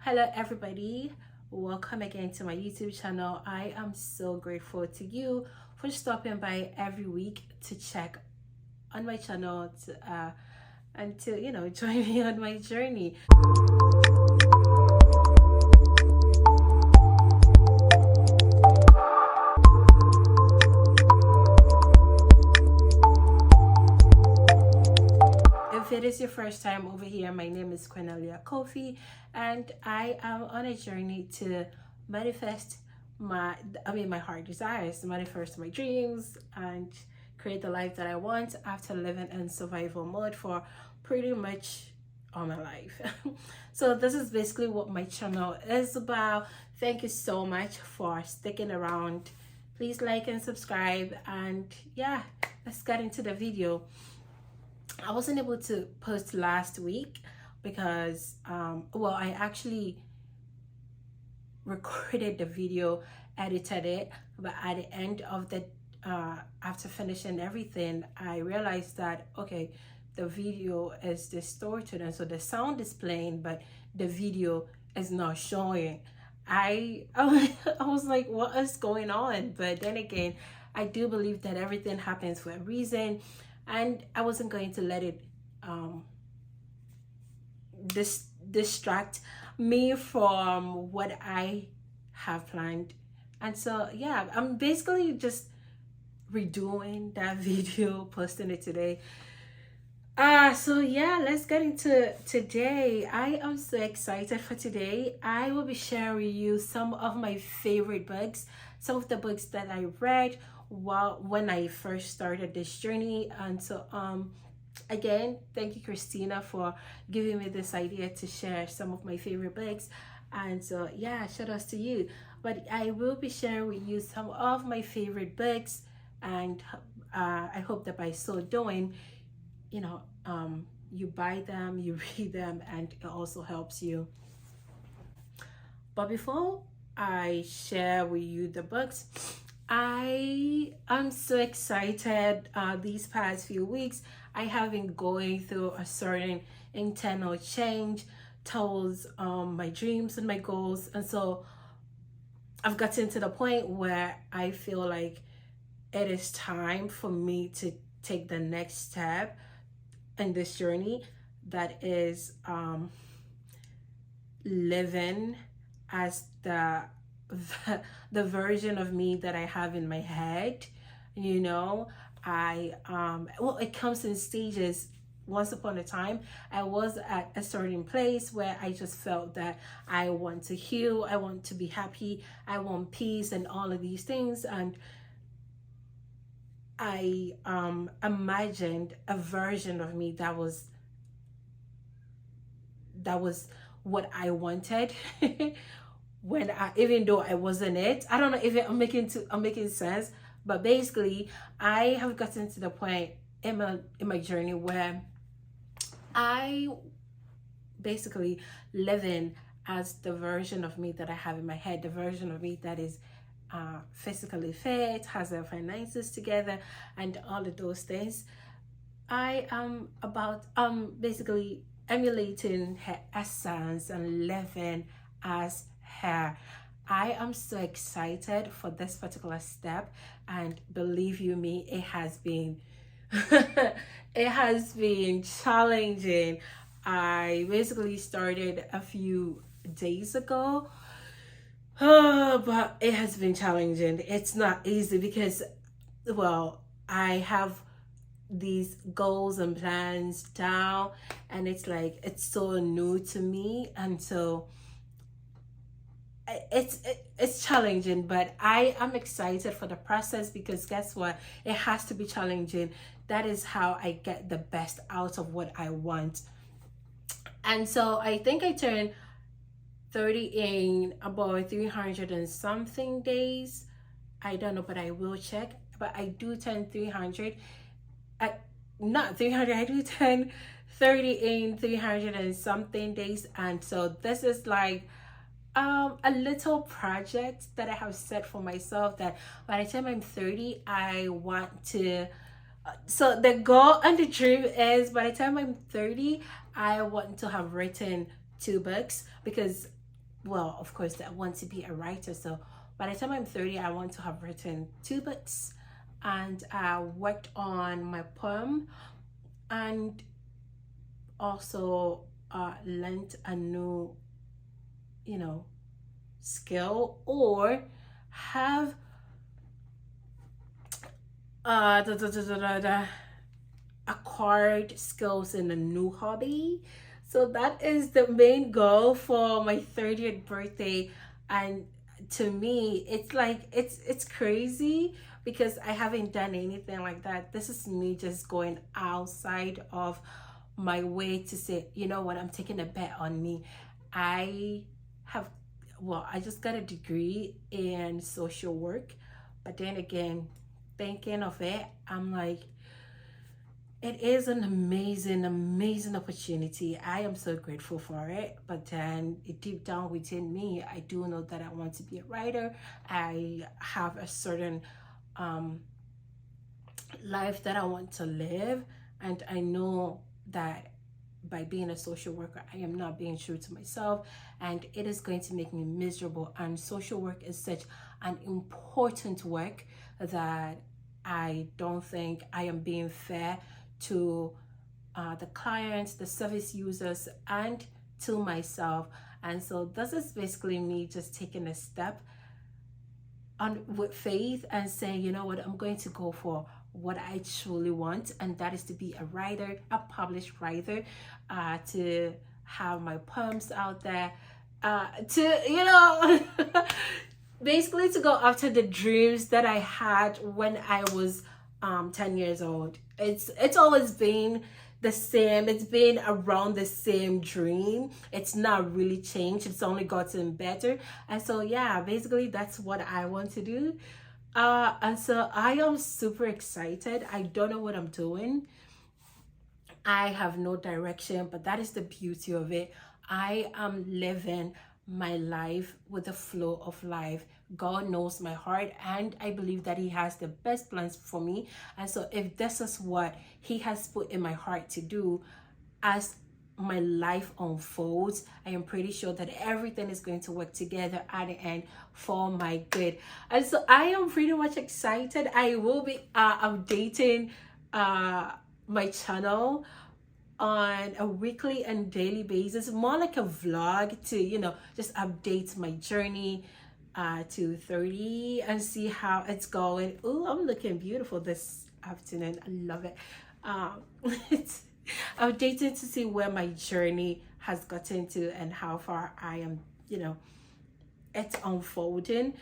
Hello everybody, welcome again to my YouTube channel. I am so grateful to you for stopping by every week to check on my channel and to join me on my journey. If it is your first time over here, my name is Cornelia Kofi, and I am on a journey to manifest my heart desires, manifest my dreams, and create the life that I want after living in survival mode for pretty much all my life. So this is basically what my channel is about. Thank you so much for sticking around. Please like and subscribe, and yeah, let's get into the video. I wasn't able to post last week because I actually recorded the video, edited it, but at the end of the after finishing everything, I realized that okay, the video is distorted, and so the sound is playing but the video is not showing. I was like, what is going on? But then again, I do believe that everything happens for a reason, and I wasn't going to let it distract me from what I have planned. And so yeah, I'm basically just redoing that video, posting it today. So yeah, let's get into today. I am so excited for today. I will be sharing with you some of my favorite books, some of the books that I read when I first started this journey. And so again, thank you, Christina, for giving me this idea to share some of my favorite books. And so yeah, shout outs to you. But I will be sharing with you some of my favorite books, and I hope that by so doing, you buy them, you read them, and it also helps you. But before I share with you the books, I am so excited. These past few weeks I have been going through a certain internal change towards my dreams and my goals, and so I've gotten to the point where I feel like it is time for me to take the next step in this journey, that is living as the version of me that I have in my head. It comes in stages. Once upon a time, I was at a certain place where I just felt that I want to heal, I want to be happy, I want peace and all of these things. And I imagined a version of me that was what I wanted even though I wasn't it. I don't know if I'm making sense, but basically I have gotten to the point in my journey where I basically living as the version of me that I have in my head, the version of me that is physically fit, has their finances together, and all of those things. I am about basically emulating her essence and living as her. I am so excited for this particular step, and believe you me, it has been it has been challenging. I basically started a few days ago. But it has been challenging. It's not easy because, I have these goals and plans down, and it's so new to me, and so it's challenging. But I am excited for the process, because guess what? It has to be challenging. That is how I get the best out of what I want. And so I think I turned 30 in about 300 and something days. I don't know, but I will check. But I do turn 300. Not 300, I do turn 30 in 300 and something days. And so this is like a little project that I have set for myself, that by the time I'm 30, I want to so the goal and the dream is, by the time I'm 30, I want to have written 2 books, because well, of course, I want to be a writer. So by the time I'm 30, I want to have written 2 books, and I worked on my poem, and also learned a new, you know, skill, or have acquired skills in a new hobby. So that is the main goal for my 30th birthday. And to me, it's like it's crazy because I haven't done anything like that. This is me just going outside of my way to say, you know what, I'm taking a bet on me. I have, well, I just got a degree in social work, but then again, thinking of it, I'm like, it is an amazing opportunity. I am so grateful for it. But then deep down within me, I do know that I want to be a writer. I have a certain life that I want to live. And I know that by being a social worker, I am not being true to myself, and it is going to make me miserable. And social work is such an important work that I don't think I am being fair to the clients, the service users, and to myself. And so this is basically me just taking a step on with faith and saying, you know what, I'm going to go for what I truly want, and that is to be a writer, a published writer, to have my poems out there, to, you know, basically to go after the dreams that I had when I was 10 years old. It's always been the same. It's been around the same dream. It's not really changed. It's only gotten better. And so yeah, basically that's what I want to do. And so I am super excited. I don't know what I'm doing. I have no direction, but that is the beauty of it. I am living my life with the flow of life. God knows my heart, and I believe that He has the best plans for me. And so if this is what He has put in my heart to do, as my life unfolds, I am pretty sure that everything is going to work together at the end for my good. And so I am pretty much excited. I will be updating my channel on a weekly and daily basis, more like a vlog, to, you know, just update my journey to 30 and see how it's going. Oh, I'm looking beautiful this afternoon. I love it. It's updated to see where my journey has gotten to and how far I am, you know, it's unfolding.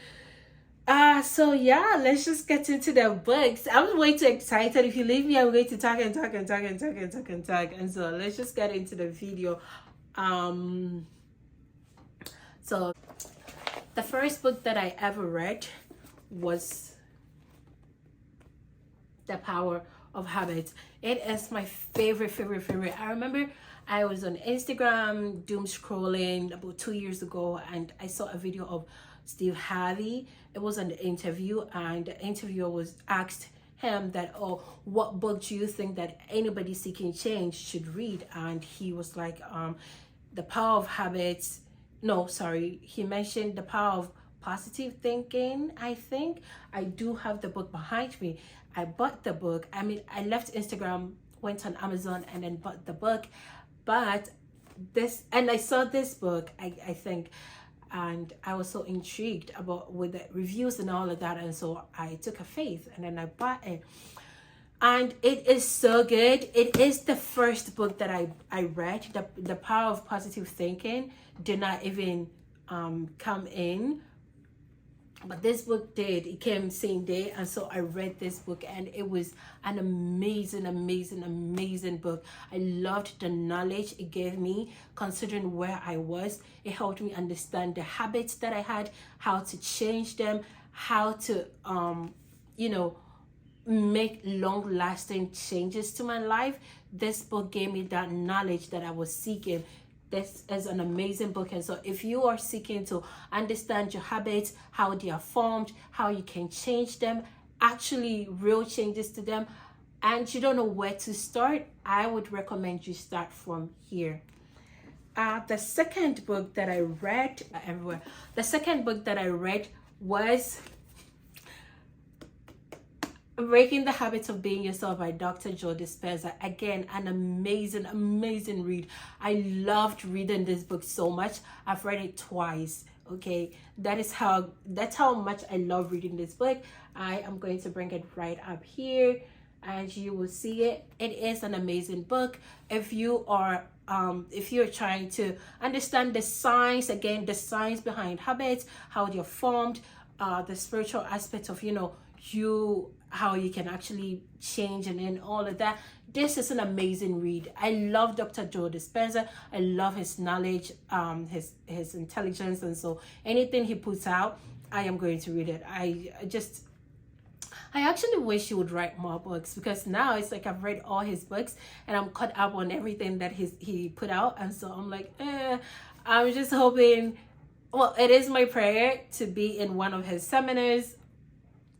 So yeah, let's just get into the books. I'm way too excited. If you leave me, I'm going to talk and talk and talk and talk and talk and talk. And so let's just get into the video. So the first book that I ever read was The Power of Habit. It is my favorite. I remember I was on Instagram doom scrolling about 2 years ago, and I saw a video of Steve Harvey. It was an interview, and the interviewer was asked him that, oh, what book do you think that anybody seeking change should read? And he was like, The Power of Habits. No, sorry, he mentioned The Power of Positive Thinking. I think I do have the book behind me. I bought the book. I mean, I left Instagram, went on Amazon, and then bought the book. But this, and I saw this book, I think, and I was so intrigued about with the reviews and all of that, and so I took a faith and then I bought it. And it is so good. It is the first book that I read. The Power of Positive Thinking did not even come in, but this book did. It came same day, and so I read this book, and it was an amazing book. I loved the knowledge it gave me, considering where I was. It helped me understand the habits that I had, how to change them, how to you know, make long-lasting changes to my life. This book gave me that knowledge that I was seeking. This is an amazing book. And so if you are seeking to understand your habits, how they are formed, how you can change them, actually real changes to them, and you don't know where to start, I would recommend you start from here. The second book that I read everywhere. The second book that I read was Breaking the Habits of Being Yourself by Dr. Joe Dispenza. Again, an amazing read. I loved reading this book so much. I've read it twice. Okay, that's how much I love reading this book. I am going to bring it right up here and you will see it. It is an amazing book. If you're trying to understand the science, again, the science behind habits, how they're formed, the spiritual aspect of, how you can actually change and then all of that. This is an amazing read. I love Dr. Joe Dispenza. I love his knowledge, his intelligence, and so anything he puts out, I am going to read it. I actually wish he would write more books, because now it's like I've read all his books and I'm caught up on everything that he put out, and so I'm like, I'm just hoping. Well, it is my prayer to be in one of his seminars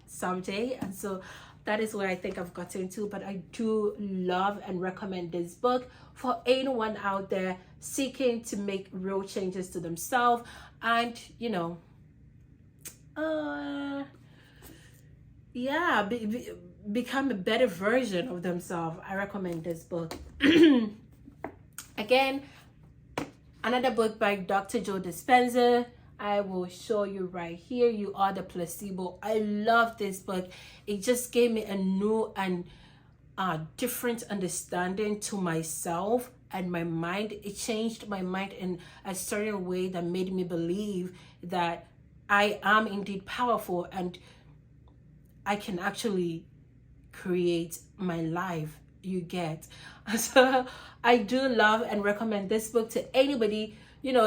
someday, and so that is where I think I've gotten to. But I do love and recommend this book for anyone out there seeking to make real changes to themselves and become a better version of themselves. I recommend this book. Again, another book by Dr. Joe Dispenza. I will show you right here. You Are the Placebo. I love this book. It just gave me a new and different understanding to myself and my mind. It changed my mind in a certain way that made me believe that I am indeed powerful and I can actually create my life. You get. So I do love and recommend this book to anybody.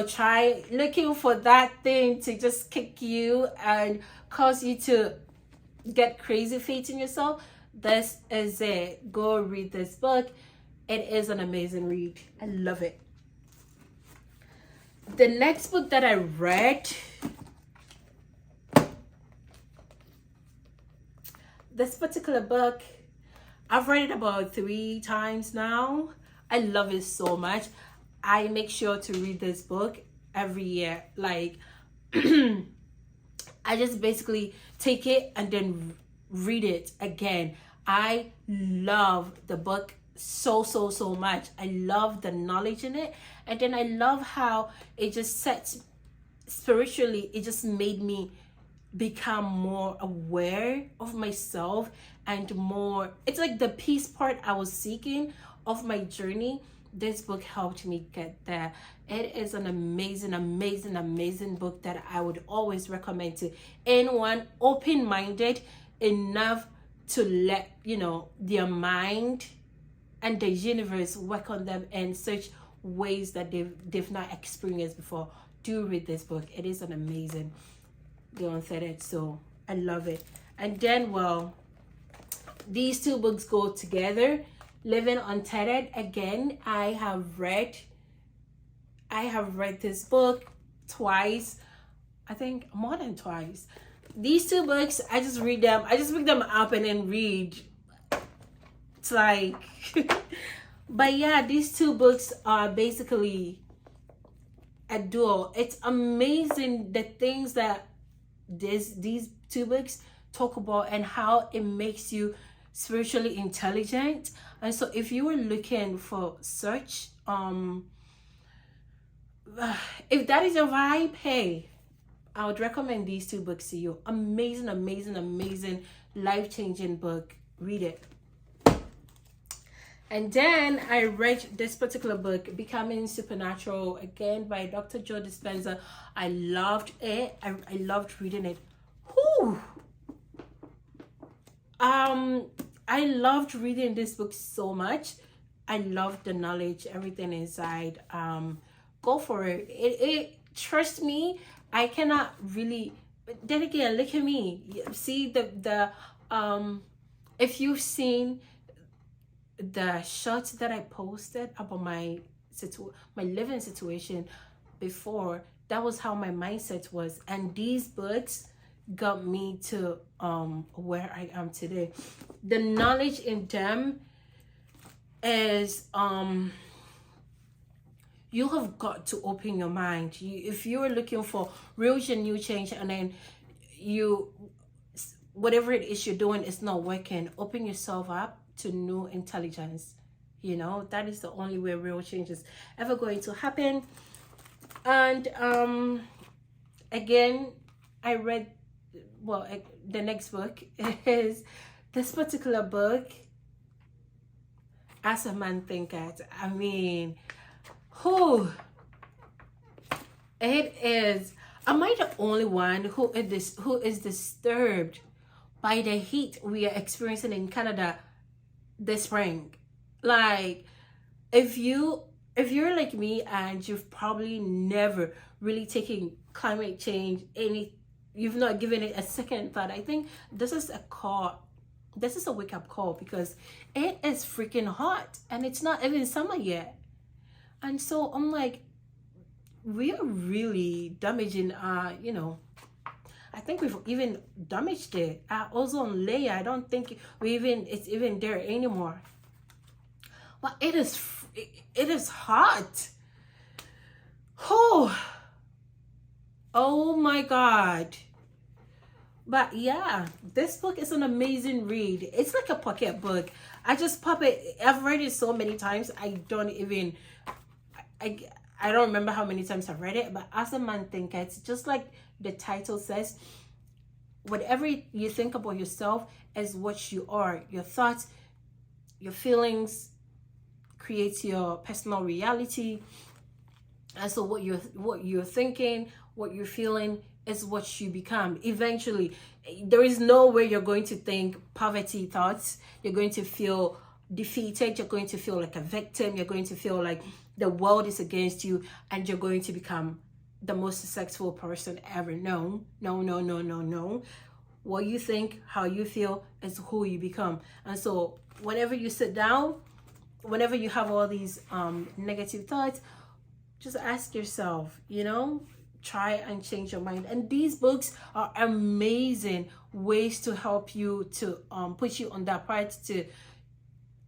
Try looking for that thing to just kick you and cause you to get crazy faith in yourself. This is it. Go read this book. It is an amazing read. I love it. The next book that I read, this particular book, I've read it about 3 times now. I love it so much. I make sure to read this book every year. Like, I just basically take it and then read it again. I love the book so much. I love the knowledge in it. And then I love how it just sets spiritually, it just made me become more aware of myself and more, it's like the peace part I was seeking of my journey. This book helped me get there. It is an amazing book that I would always recommend to anyone open-minded enough to let their mind and the universe work on them in such ways that they've not experienced before. Do read this book. It is an amazing, the Untethered. So I love it. And then, well, these 2 books go together. Living Untethered, again, I have read this book twice. I think more than twice. These 2 books, I just read them. I just pick them up and then read. It's like, but yeah, these 2 books are basically a duo. It's amazing the things that these 2 books talk about and how it makes you spiritually intelligent. And so if you were looking for such if that is your vibe, hey, I would recommend these 2 books to you. Amazing life-changing book. Read it. And then I read this particular book, Becoming Supernatural, again by Dr. Joe Dispenza. I loved it. I loved reading it. Whew. I loved reading this book so much. I loved the knowledge, everything inside. Go for it. It trust me, I cannot really. But then again, look at me. See the if you've seen the shots that I posted about my living situation before, that was how my mindset was, and these books got me to where I am today. The knowledge in them is you have got to open your mind. If you're looking for real genuine change, and then you, whatever it is you're doing is not working, open yourself up to new intelligence. You know, that is the only way real change is ever going to happen. And again, I read, well, the next book is this particular book, As a Man Thinketh. I mean, who it is. Am I the only one who is disturbed by the heat we are experiencing in Canada this spring? Like, if you're like me and you've probably never really taken climate change you've not given it a second thought, I think this is a wake-up call, because it is freaking hot and it's not even summer yet. And so I'm like, we are really damaging you know, I think we've even damaged it. Our ozone layer, I don't think it's even there anymore. But it is hot. Oh my God. But yeah, this book is an amazing read. It's like a pocket book. I just pop it. I've read it so many times. I don't remember how many times I've read it. But As a Man Thinketh, just like the title says, whatever you think about yourself is what you are. Your thoughts, your feelings creates your personal reality. And so what you're thinking, what you're feeling is what you become. Eventually, there is no way you're going to think poverty thoughts. You're going to feel defeated. You're going to feel like a victim. You're going to feel like the world is against you, and you're going to become the most successful person ever. No. What you think, how you feel is who you become. And so whenever you sit down, whenever you have all these negative thoughts, just ask yourself, you know, try and change your mind. And these books are amazing ways to help you, to put you on that path to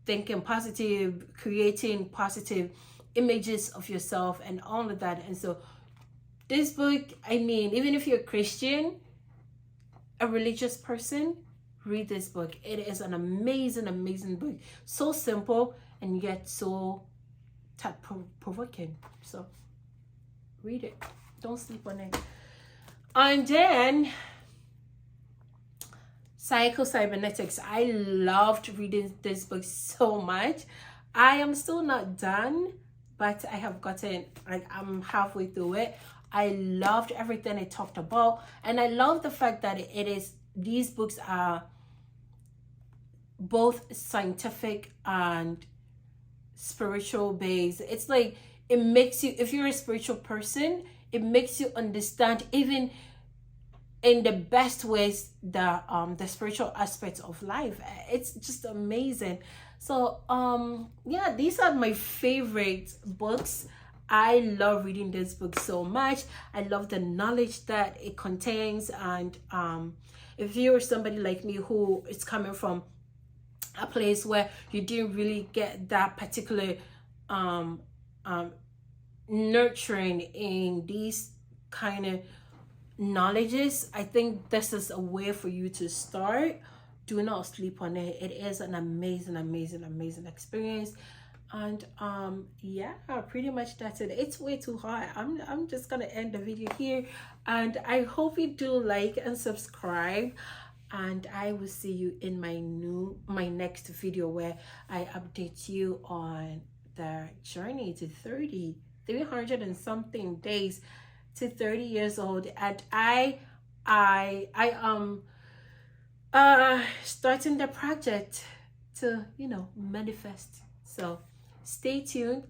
thinking positive, creating positive images of yourself and all of that. And so this book, I mean, even if you're a Christian, a religious person, read this book. It is an amazing book. So simple and yet so thought-provoking. So read it. Don't sleep on it. And then Psycho-Cybernetics. I loved reading this book so much. I am still not done, but I have gotten, like, I'm halfway through it. I loved everything it talked about, and I love the fact that these books are both scientific and spiritual based. It's like, it makes you, if you're a spiritual person, it makes you understand, even in the best ways, the spiritual aspects of life. It's just amazing. So yeah, these are my favorite books. I love reading this book so much. I love the knowledge that it contains. And if you're somebody like me who is coming from a place where you didn't really get that particular nurturing in these kind of knowledges, I think this is a way for you to start. Do not sleep on it. It is an amazing experience. And yeah, pretty much that's it. It's way too hot. I'm just gonna end the video here, and I hope you do like and subscribe, and I will see you in my next video, where I update you on the journey to 300 and something days to 30 years old. And I am starting the project to, you know, manifest. So stay tuned,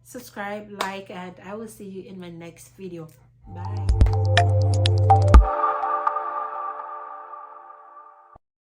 subscribe, like, and I will see you in my next video. Bye.